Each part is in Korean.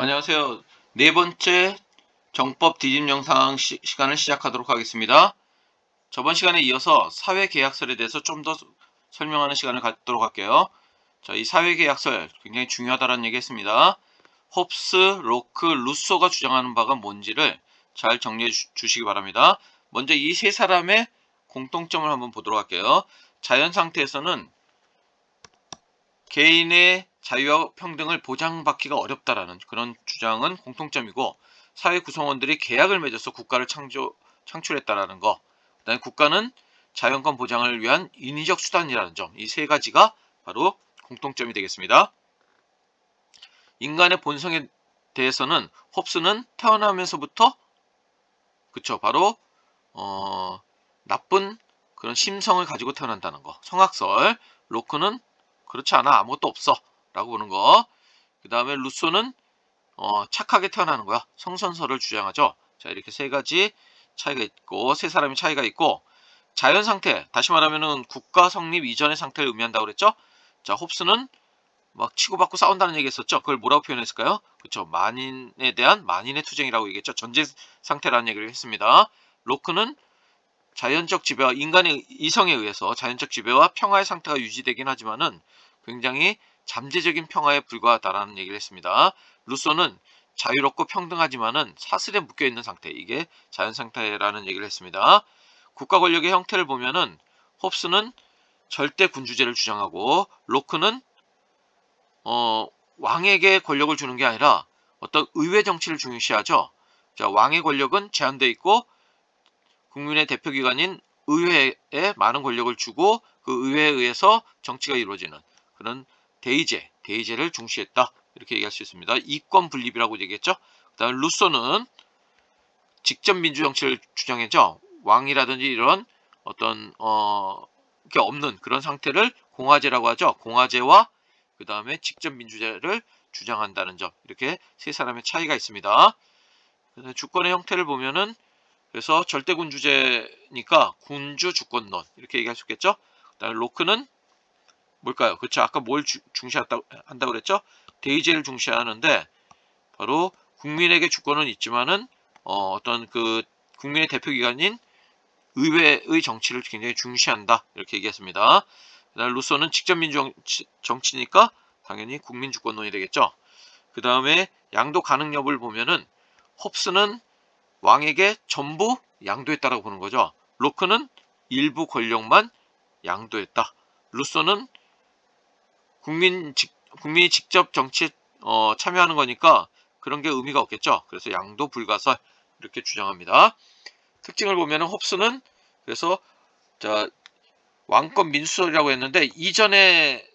안녕하세요. 네 번째 정법 뒤집 영상 시간을 시작하도록 하겠습니다. 저번 시간에 이어서 사회계약설에 대해서 좀 더 설명하는 시간을 갖도록 할게요. 자, 이 사회계약설 굉장히 중요하다는 얘기 했습니다. 홉스, 로크, 루소가 주장하는 바가 뭔지를 잘 정리해 주시기 바랍니다. 먼저 이 세 사람의 공통점을 한번 보도록 할게요. 자연 상태에서는 개인의 자유와 평등을 보장받기가 어렵다라는 그런 주장은 공통점이고, 사회 구성원들이 계약을 맺어서 국가를 창출했다라는 거, 그다음에 국가는 자연권 보장을 위한 인위적 수단이라는 점, 이 세 가지가 바로 공통점이 되겠습니다. 인간의 본성에 대해서는 홉스는 태어나면서부터 바로 나쁜 그런 심성을 가지고 태어난다는 거, 성악설. 로크는 그렇지 않아, 아무것도 없어 라고 보는 거. 그 다음에 루소는 착하게 태어나는 거야, 성선설을 주장하죠. 자, 이렇게 세 가지 차이가 있고, 세 사람의 차이가 있고, 자연 상태, 다시 말하면은 국가 성립 이전의 상태를 의미한다고 그랬죠. 자, 홉스는 막 치고받고 싸운다는 얘기 했었죠. 그걸 뭐라고 표현했을까요? 그쵸, 만인에 대한 만인의 투쟁이라고 얘기했죠. 전제 상태라는 얘기를 했습니다. 로크는 자연적 지배와 인간의 이성에 의해서 자연적 지배와 평화의 상태가 유지되긴 하지만은 굉장히 잠재적인 평화에 불과하다라는 얘기를 했습니다. 루소는 자유롭고 평등하지만은 사슬에 묶여 있는 상태, 이게 자연 상태라는 얘기를 했습니다. 국가 권력의 형태를 보면은 홉스는 절대 군주제를 주장하고, 로크는 왕에게 권력을 주는 게 아니라 어떤 의회 정치를 중시하죠. 자, 왕의 권력은 제한되어 있고 국민의 대표기관인 의회에 많은 권력을 주고, 그 의회에 의해서 정치가 이루어지는 그런 대의제를 중시했다, 이렇게 얘기할 수 있습니다. 이권 분립이라고 얘기했죠. 그 다음에 루소는 직접 민주정치를 주장했죠. 왕이라든지 이런 어떤 게 없는 그런 상태를 공화제라고 하죠. 공화제와 그 다음에 직접 민주제를 주장한다는 점, 이렇게 세 사람의 차이가 있습니다. 주권의 형태를 보면은, 그래서 절대군주제니까 군주 주권론, 이렇게 얘기할 수 있겠죠. 그다음에 로크는 뭘까요? 그렇죠. 아까 뭘 한다고 그랬죠? 대의제를 중시하는데, 바로 국민에게 주권은 있지만은 어떤 그 국민의 대표기관인 의회의 정치를 굉장히 중시한다, 이렇게 얘기했습니다. 그다음에 루소는 직접 민주 정치니까 당연히 국민 주권론이 되겠죠. 그 다음에 양도 가능 여부를 보면은 홉스는 왕에게 전부 양도했다라고 보는 거죠. 로크는 일부 권력만 양도했다. 루소는 국민이 직접 정치에 참여하는 거니까 그런 게 의미가 없겠죠. 그래서 양도 불가설, 이렇게 주장합니다. 특징을 보면은 홉스는 그래서 자, 왕권 민수설이라고 했는데, 이전에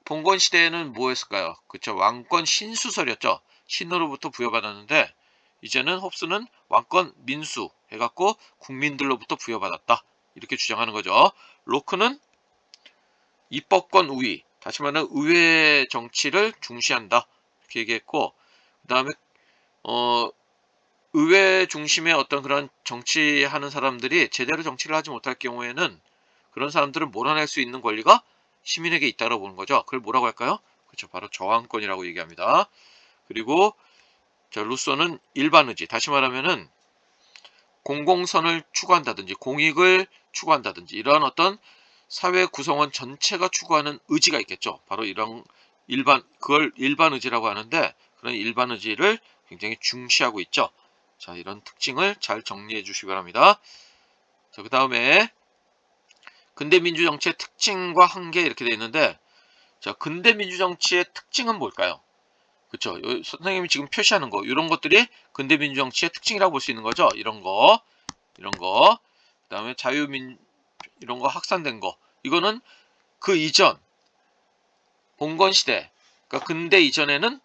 봉건 시대에는 뭐였을까요? 그쵸, 왕권 신수설이었죠. 신으로부터 부여받았는데, 이제는 홉스는 왕권 민수 해갖고 국민들로부터 부여받았다, 이렇게 주장하는 거죠. 로크는 입법권 우위, 다시 말하면 의회 정치를 중시한다, 이렇게 얘기했고, 그 다음에 의회 중심의 어떤 그런 정치하는 사람들이 제대로 정치를 하지 못할 경우에는 그런 사람들을 몰아낼 수 있는 권리가 시민에게 있다고 보는 거죠. 그걸 뭐라고 할까요? 그렇죠, 바로 저항권이라고 얘기합니다. 그리고 루소는 일반 의지, 다시 말하면은 공공선을 추구한다든지 공익을 추구한다든지 이러한 어떤 사회 구성원 전체가 추구하는 의지가 있겠죠. 바로 이런 그걸 일반 의지라고 하는데, 그런 일반 의지를 굉장히 중시하고 있죠. 자, 이런 특징을 잘 정리해 주시기 바랍니다. 자, 그 다음에 근대 민주 정치의 특징과 한계, 이렇게 되어 있는데, 자, 근대 민주 정치의 특징은 뭘까요? 그쵸, 선생님이 지금 표시하는 거, 이런 것들이 근대 민주 정치의 특징이라고 볼 수 있는 거죠. 이런 거, 그 다음에 이런 거 확산된 거, 이거는 그 이전 봉건 시대, 그러니까 근대 이전에는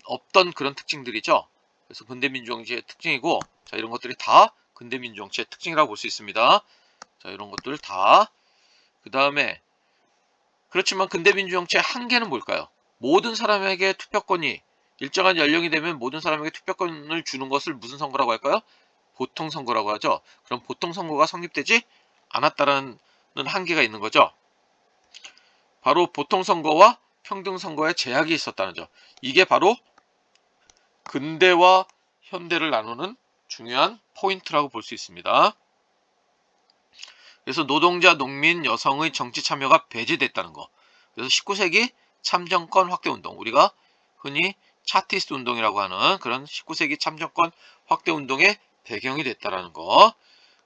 없던 그런 특징들이죠. 그래서 근대 민주 정치의 특징이고, 자, 이런 것들이 다 근대 민주 정치의 특징이라고 볼 수 있습니다. 자, 이런 것들 다. 그 다음에 그렇지만 근대 민주 정치의 한계는 뭘까요? 모든 사람에게 투표권이, 일정한 연령이 되면 모든 사람에게 투표권을 주는 것을 무슨 선거라고 할까요? 보통 선거라고 하죠. 그럼 보통 선거가 성립되지 않았다는 한계가 있는 거죠. 바로 보통 선거와 평등 선거에 제약이 있었다는 점, 이게 바로 근대와 현대를 나누는 중요한 포인트라고 볼 수 있습니다. 그래서 노동자, 농민, 여성의 정치 참여가 배제됐다는 거. 그래서 19세기 참정권 확대 운동, 우리가 흔히 차티스트 운동이라고 하는 그런 19세기 참정권 확대 운동의 배경이 됐다는 거.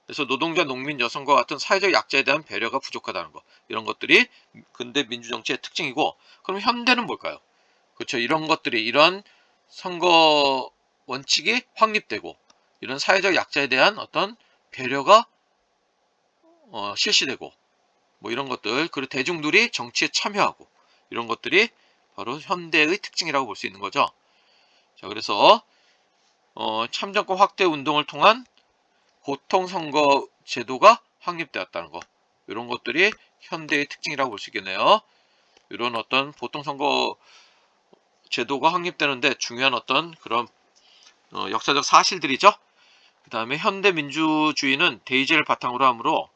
그래서 노동자, 농민, 여성과 같은 사회적 약자에 대한 배려가 부족하다는 거. 이런 것들이 근대 민주정치의 특징이고, 그럼 현대는 뭘까요? 그렇죠. 이런 것들이, 이런 선거 원칙이 확립되고, 이런 사회적 약자에 대한 어떤 배려가 실시되고, 뭐 이런 것들, 그리고 대중들이 정치에 참여하고, 이런 것들이 바로 현대의 특징이라고 볼 수 있는 거죠. 자, 그래서 참정권 확대 운동을 통한 보통선거 제도가 확립되었다는 거, 이런 것들이 현대의 특징이라고 볼 수 있겠네요. 이런 어떤 보통선거 제도가 확립되는데 중요한 어떤 그런 역사적 사실들이죠. 그 다음에 현대 민주주의는 대의제를 바탕으로 하므로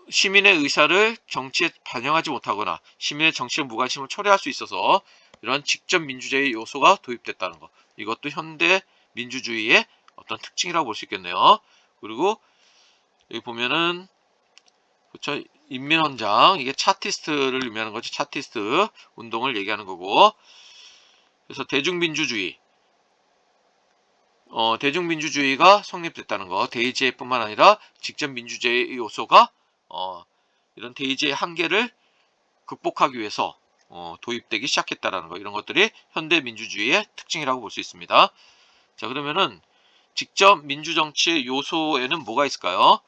시민의 의사를 정치에 반영하지 못하거나 시민의 정치적 무관심을 초래할 수 있어서 이런 직접 민주제의 요소가 도입됐다는 것, 이것도 현대 민주주의의 어떤 특징이라고 볼 수 있겠네요. 그리고 여기 보면은 그렇죠, 인민헌장, 이게 차티스트를 의미하는 거죠. 차티스트 운동을 얘기하는 거고, 그래서 대중민주주의가 성립됐다는 거, 대의제뿐만 아니라 직접 민주제의 요소가 이런 대의제의 한계를 극복하기 위해서 도입되기 시작했다라는 거, 이런 것들이 현대 민주주의의 특징이라고 볼 수 있습니다. 자, 그러면은 직접 민주정치의 요소에는 뭐가 있을까요?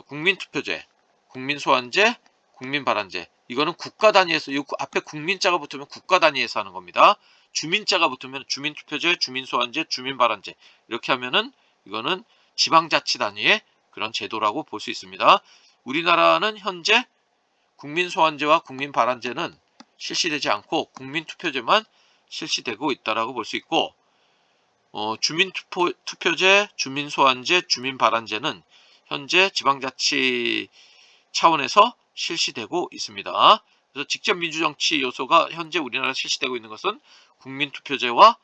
국민투표제, 국민소환제, 국민발안제. 이거는 국가 단위에서, 이 앞에 국민자가 붙으면 국가 단위에서 하는 겁니다. 주민자가 붙으면 주민투표제, 주민소환제, 주민발안제. 이렇게 하면은 이거는 지방자치 단위의 그런 제도라고 볼 수 있습니다. 우리나라는 현재 국민소환제와 국민발안제는 실시되지 않고 국민투표제만 실시되고 있다라고 볼 수 있고, 주민투표제, 주민소환제, 주민발안제는 현재 지방자치 차원에서 실시되고 있습니다. 그래서 직접 민주정치 요소가 현재 우리나라에 실시되고 있는 것은 국민투표제와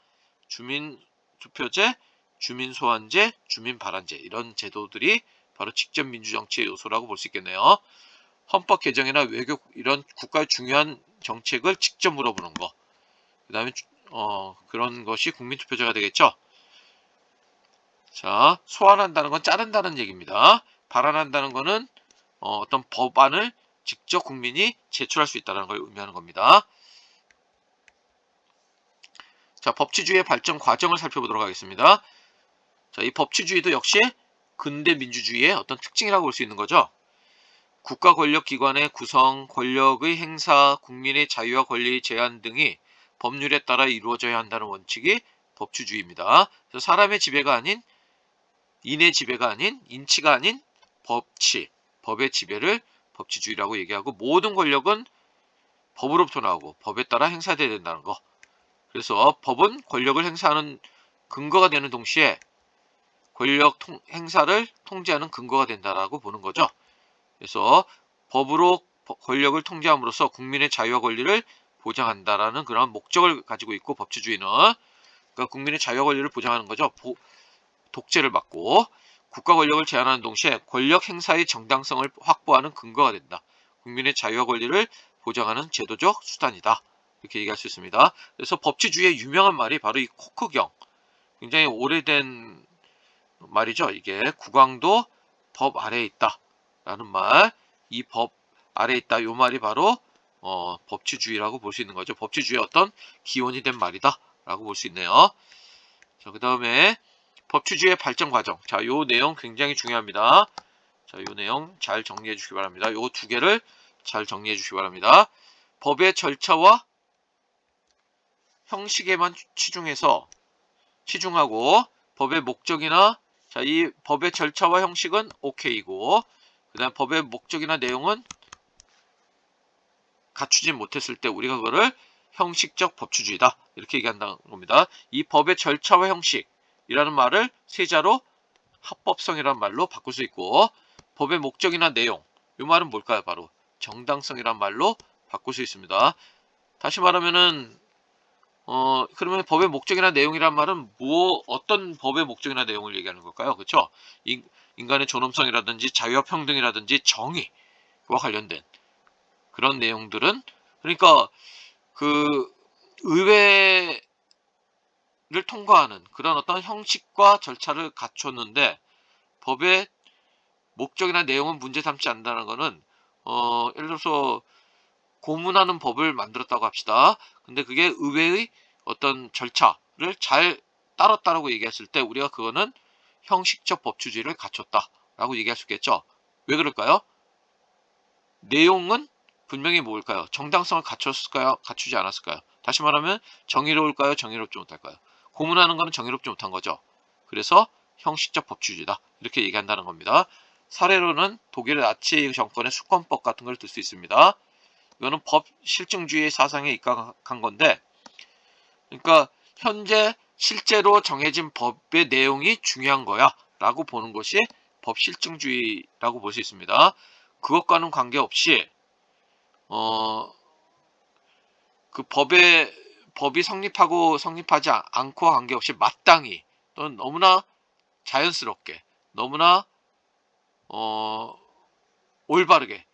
주민투표제, 주민소환제, 주민발안제, 이런 제도들이 바로 직접 민주정치의 요소라고 볼 수 있겠네요. 헌법 개정이나 외교, 이런 국가의 중요한 정책을 직접 물어보는 거, 그 다음에 그런 것이 국민투표제가 되겠죠. 자, 소환한다는 건 자른다는 얘기입니다. 발안한다는 거는 어떤 법안을 직접 국민이 제출할 수 있다는 걸 의미하는 겁니다. 자, 법치주의의 발전 과정을 살펴보도록 하겠습니다. 자, 이 법치주의도 역시 근대 민주주의의 어떤 특징이라고 볼 수 있는 거죠. 국가 권력기관의 구성, 권력의 행사, 국민의 자유와 권리의 제한 등이 법률에 따라 이루어져야 한다는 원칙이 법치주의입니다. 그래서 사람의 지배가 아닌, 인의 지배가 아닌, 인치가 아닌 법치, 법의 지배를 법치주의라고 얘기하고, 모든 권력은 법으로부터 나오고 법에 따라 행사돼야 된다는 거. 그래서 법은 권력을 행사하는 근거가 되는 동시에 권력 행사를 통제하는 근거가 된다라고 보는 거죠. 그래서 법으로 권력을 통제함으로써 국민의 자유와 권리를 보장한다라는 그런 목적을 가지고 있고, 법치주의는 그러니까 국민의 자유와 권리를 보장하는 거죠. 독재를 막고 국가 권력을 제한하는 동시에 권력 행사의 정당성을 확보하는 근거가 된다. 국민의 자유와 권리를 보장하는 제도적 수단이다. 이렇게 얘기할 수 있습니다. 그래서 법치주의의 유명한 말이 바로 이 코크경, 굉장히 오래된 말이죠. 이게 국왕도 법 아래에 있다 라는 말, 이 법 아래에 있다, 이 말이 바로 법치주의라고 볼 수 있는 거죠. 법치주의의 어떤 기원이 된 말이다 라고 볼 수 있네요. 자, 그 다음에 법치주의의 발전 과정. 자, 요 내용 굉장히 중요합니다. 자, 요 내용 잘 정리해 주시기 바랍니다. 요 두 개를 잘 정리해 주시기 바랍니다. 법의 절차와 형식에만 치중하고, 법의 목적이나, 자, 이 법의 절차와 형식은 오케이고, 그 다음 법의 목적이나 내용은 갖추지 못했을 때 우리가 그거를 형식적 법치주의다, 이렇게 얘기한다는 겁니다. 이 법의 절차와 형식이라는 말을 세자로 합법성이라는 말로 바꿀 수 있고, 법의 목적이나 내용, 이 말은 뭘까요? 바로 정당성이라는 말로 바꿀 수 있습니다. 다시 말하면은 그러면 법의 목적이나 내용이란 말은 어떤 법의 목적이나 내용을 얘기하는 걸까요? 그렇죠? 인간의 존엄성이라든지 자유와 평등이라든지 정의와 관련된 그런 내용들은, 그러니까 그 의회를 통과하는 그런 어떤 형식과 절차를 갖췄는데 법의 목적이나 내용은 문제 삼지 않는다는 것은 예를 들어서 고문하는 법을 만들었다고 합시다. 근데 그게 의회의 어떤 절차를 잘 따랐다라고 얘기했을 때 우리가 그거는 형식적 법치주의를 갖췄다라고 얘기할 수 있겠죠. 왜 그럴까요? 내용은 분명히 뭘까요? 정당성을 갖췄을까요? 갖추지 않았을까요? 다시 말하면 정의로울까요? 정의롭지 못할까요? 고문하는 거는 정의롭지 못한 거죠. 그래서 형식적 법치주의다. 이렇게 얘기한다는 겁니다. 사례로는 독일의 나치 정권의 수권법 같은 걸 들 수 있습니다. 이거는 법 실증주의 사상에 입각한 건데, 그러니까 현재 실제로 정해진 법의 내용이 중요한 거야 라고 보는 것이 법 실증주의라고 볼 수 있습니다. 그것과는 관계없이 그 법이 성립하고 성립하지 않고와 관계없이 마땅히 또는 너무나 자연스럽게 너무나 올바르게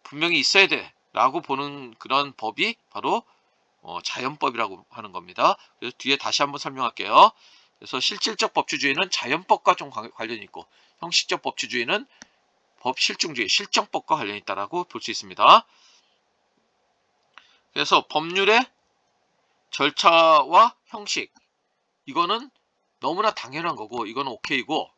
분명히 있어야 돼 라고 보는 그런 법이 바로 자연법이라고 하는 겁니다. 그래서 뒤에 다시 한번 설명할게요. 그래서 실질적 법치주의는 자연법과 좀 관련이 있고, 형식적 법치주의는 법 실증주의, 실정법과 관련이 있다라고 볼 수 있습니다. 그래서 법률의 절차와 형식, 이거는 너무나 당연한 거고, 이거는 오케이고,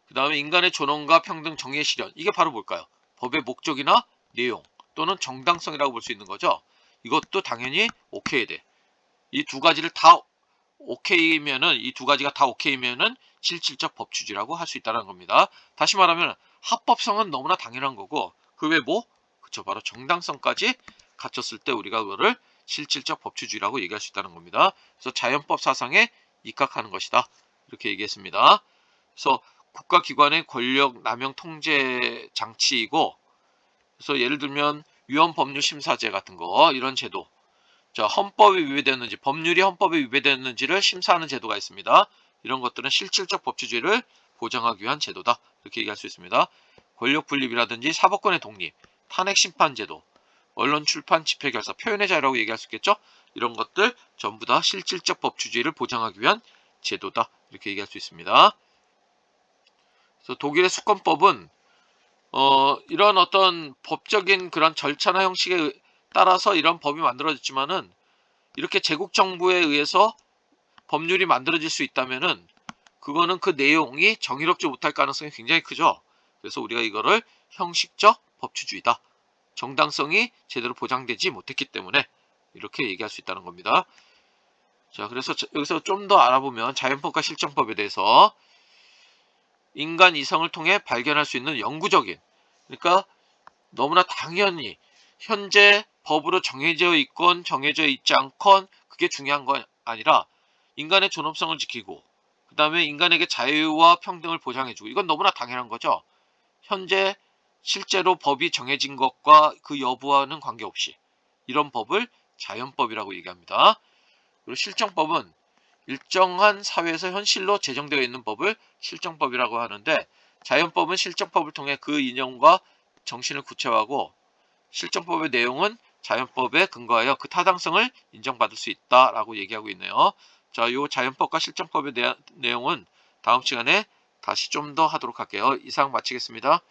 그 다음에 인간의 존엄과 평등, 정의의 실현, 이게 바로 뭘까요? 법의 목적이나 내용 또는 정당성이라고 볼 수 있는 거죠. 이것도 당연히 오케이 돼. 이 두 가지를 다 오케이면은, 이 두 가지가 다 오케이면은 실질적 법치주의라고 할 수 있다는 겁니다. 다시 말하면 합법성은 너무나 당연한 거고, 그 외 뭐? 그쵸, 바로 정당성까지 갖췄을 때 우리가 그거를 실질적 법치주의라고 얘기할 수 있다는 겁니다. 그래서 자연법 사상에 입각하는 것이다. 이렇게 얘기했습니다. 그래서 국가기관의 권력 남용 통제 장치이고, 그래서 예를 들면 위헌법률심사제 같은 거, 이런 제도, 자, 헌법이 위배되었는지, 법률이 헌법에 위배되었는지를 심사하는 제도가 있습니다. 이런 것들은 실질적 법치주의를 보장하기 위한 제도다. 이렇게 얘기할 수 있습니다. 권력 분립이라든지 사법권의 독립, 탄핵 심판 제도, 언론 출판 집회 결사, 표현의 자유라고 얘기할 수 있겠죠. 이런 것들 전부 다 실질적 법치주의를 보장하기 위한 제도다. 이렇게 얘기할 수 있습니다. 그래서 독일의 수권법은 이런 어떤 법적인 그런 절차나 형식에 따라서 이런 법이 만들어졌지만은, 이렇게 제국 정부에 의해서 법률이 만들어질 수 있다면은 그거는 그 내용이 정의롭지 못할 가능성이 굉장히 크죠. 그래서 우리가 이거를 형식적 법치주의다. 정당성이 제대로 보장되지 못했기 때문에 이렇게 얘기할 수 있다는 겁니다. 자, 그래서 여기서 좀 더 알아보면 자연법과 실정법에 대해서 인간 이성을 통해 발견할 수 있는 영구적인, 그러니까 너무나 당연히 현재 법으로 정해져 있건 정해져 있지 않건 그게 중요한 건 아니라 인간의 존엄성을 지키고 그 다음에 인간에게 자유와 평등을 보장해주고, 이건 너무나 당연한 거죠. 현재 실제로 법이 정해진 것과 그 여부와는 관계없이 이런 법을 자연법이라고 얘기합니다. 그리고 실정법은 일정한 사회에서 현실로 제정되어 있는 법을 실정법이라고 하는데, 자연법은 실정법을 통해 그 이념과 정신을 구체화하고, 실정법의 내용은 자연법에 근거하여 그 타당성을 인정받을 수 있다라고 얘기하고 있네요. 자, 이 자연법과 실정법의 내용은 다음 시간에 다시 좀 더 하도록 할게요. 이상 마치겠습니다.